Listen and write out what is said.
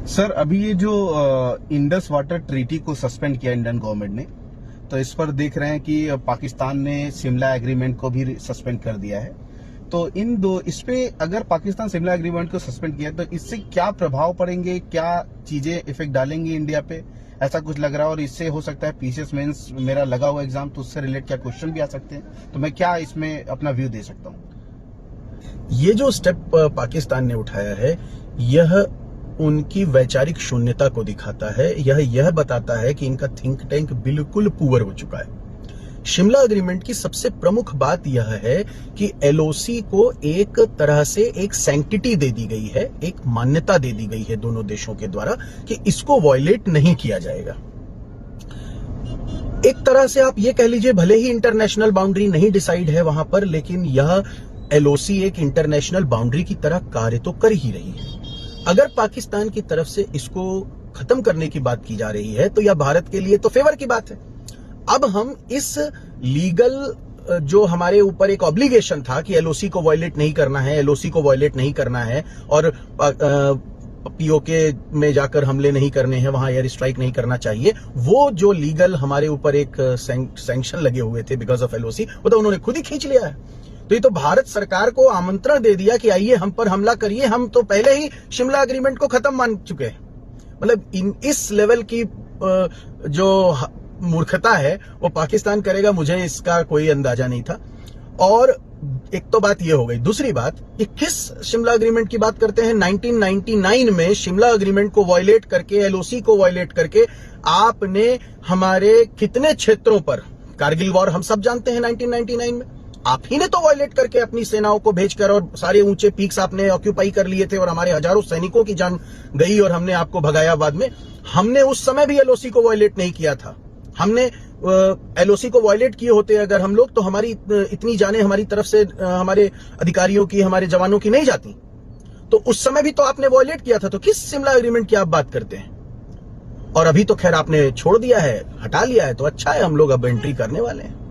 Sir, अभी ये जो इंडस वाटर ट्रीटी को सस्पेंड किया इंडियन गवर्नमेंट ने, तो इस पर देख रहे हैं कि पाकिस्तान ने शिमला एग्रीमेंट को भी सस्पेंड कर दिया है। तो इस पे अगर पाकिस्तान शिमला एग्रीमेंट को सस्पेंड किया तो इससे क्या प्रभाव पड़ेंगे, क्या चीजें इफेक्ट डालेंगी इंडिया पे, ऐसा कुछ लग रहा है। और इससे हो सकता है पीसीएस मेंस मेरा लगा हुआ एग्जाम, तो उससे रिलेट क्या क्वेश्चन भी आ सकते हैं। तो मैं क्या इसमें अपना व्यू दे सकता हूँ। ये जो स्टेप पाकिस्तान ने उठाया है, यह उनकी वैचारिक शून्यता को दिखाता है। यह बताता है कि इनका थिंक टैंक बिल्कुल पुअर हो चुका है। शिमला एग्रीमेंट की सबसे प्रमुख बात यह है कि एलओसी को एक तरह से एक सैंक्टिटी दे दी गई है, एक मान्यता दे दी गई है दोनों देशों के द्वारा कि इसको वायलेट नहीं किया जाएगा। एक तरह से आप ये कह लीजिए, भले ही इंटरनेशनल बाउंड्री नहीं डिसाइड है वहां पर, लेकिन यह एलओसी एक इंटरनेशनल बाउंड्री की तरह कार्य तो कर ही रही है। अगर पाकिस्तान की तरफ से इसको खत्म करने की बात की जा रही है तो यह भारत के लिए तो फेवर की बात है। अब हम इस लीगल जो हमारे ऊपर एक ऑब्लिगेशन था कि एलओसी को वायलेट नहीं करना है, एलओसी को वायलेट नहीं करना है और पीओके में जाकर हमले नहीं करने हैं, वहां एयर स्ट्राइक नहीं करना चाहिए, वो जो लीगल हमारे ऊपर एक सैंक्शन लगे हुए थे बिकॉज ऑफ एलओसी, वो तो उन्होंने खुद ही खींच लिया है। तो ये तो भारत सरकार को आमंत्रण दे दिया कि आइए हम पर हमला करिए, हम तो पहले ही शिमला एग्रीमेंट को खत्म मान चुके हैं। मतलब इस लेवल की जो मूर्खता है वो पाकिस्तान करेगा, मुझे इसका कोई अंदाजा नहीं था। और एक तो बात ये हो गई। दूसरी बात, ये किस शिमला एग्रीमेंट की बात करते हैं? 1999 में शिमला एग्रीमेंट को वायलेट करके, एलओसी को वायलेट करके आपने हमारे कितने क्षेत्रों पर, कारगिल वॉर हम सब जानते हैं 1999 में, आप ही ने तो वायलेट करके अपनी सेनाओं को भेजकर और सारे ऊंचे पीक्स आपने ऑक्यूपाई कर लिए थे और हमारे हजारों सैनिकों की जान गई और हमने आपको भगाया बाद में। हमने उस समय भी एलओसी को वायलेट नहीं किया था। हमने एलओसी को वायलेट किए होते अगर हम लोग, तो हमारी इतनी जानें हमारी तरफ से हमारे अधिकारियों की, हमारे जवानों की नहीं जाती। तो उस समय भी तो आपने वायलेट किया था। तो किस शिमला एग्रीमेंट की आप बात करते हैं? और अभी तो खैर आपने छोड़ दिया है, हटा लिया है, तो अच्छा है, हम लोग अब एंट्री करने वाले हैं।